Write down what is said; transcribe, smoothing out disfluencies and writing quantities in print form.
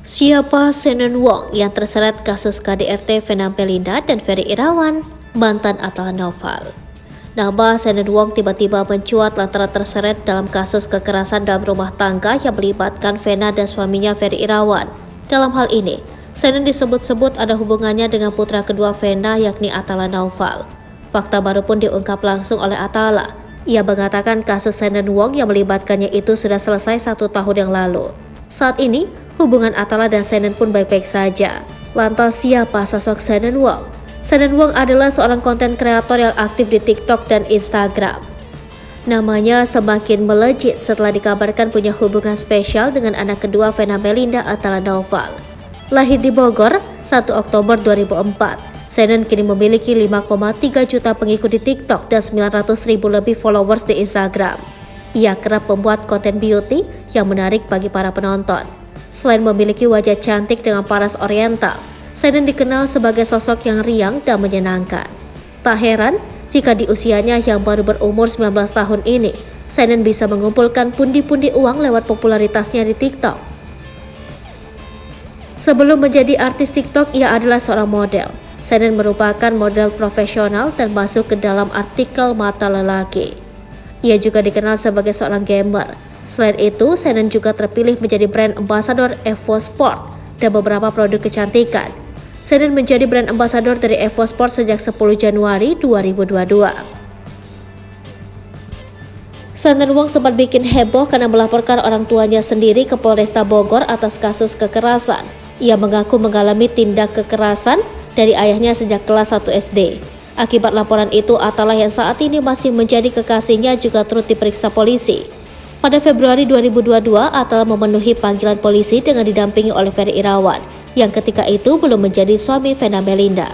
Siapa Shannon Wong yang terseret kasus KDRT Vena Melinda dan Ferry Irawan, mantan Atal Noval? Nama Shannon Wong tiba-tiba mencuat lantaran terseret dalam kasus kekerasan dalam rumah tangga yang melibatkan Vena dan suaminya Ferry Irawan. Dalam hal ini, Shannon disebut-sebut ada hubungannya dengan putra kedua Vena yakni Atala Noval. Fakta baru pun diungkap langsung oleh Atala. Ia mengatakan kasus Shannon Wong yang melibatkannya itu sudah selesai 1 tahun yang lalu. Saat ini, hubungan Atala dan Shannon pun baik-baik saja. Lantas siapa sosok Shannon Wong? Shannon Wong adalah seorang konten kreator yang aktif di TikTok dan Instagram. Namanya semakin melejit setelah dikabarkan punya hubungan spesial dengan anak kedua Vena Melinda Atala Noval. Lahir di Bogor, 1 Oktober 2004. Shannon kini memiliki 5,3 juta pengikut di TikTok dan 900.000 lebih followers di Instagram. Ia kerap membuat konten beauty yang menarik bagi para penonton. Selain memiliki wajah cantik dengan paras oriental, Shannon dikenal sebagai sosok yang riang dan menyenangkan. Tak heran jika di usianya yang baru berumur 19 tahun ini, Shannon bisa mengumpulkan pundi-pundi uang lewat popularitasnya di TikTok. Sebelum menjadi artis TikTok, ia adalah seorang model. Shannon merupakan model profesional dan masuk ke dalam artikel Mata Lelaki. Ia juga dikenal sebagai seorang gamer. Selain itu, Shannon juga terpilih menjadi brand ambassador Evo Sport dan beberapa produk kecantikan. Shannon menjadi brand ambassador dari Evo Sport sejak 10 Januari 2022. Shannon Wong sempat bikin heboh karena melaporkan orang tuanya sendiri ke Polresta Bogor atas kasus kekerasan. Ia mengaku mengalami tindak kekerasan dari ayahnya sejak kelas 1 SD. Akibat laporan itu, Atala yang saat ini masih menjadi kekasihnya juga turut diperiksa polisi. Pada Februari 2022, Atala memenuhi panggilan polisi dengan didampingi oleh Ferry Irawan, yang ketika itu belum menjadi suami Vena Melinda.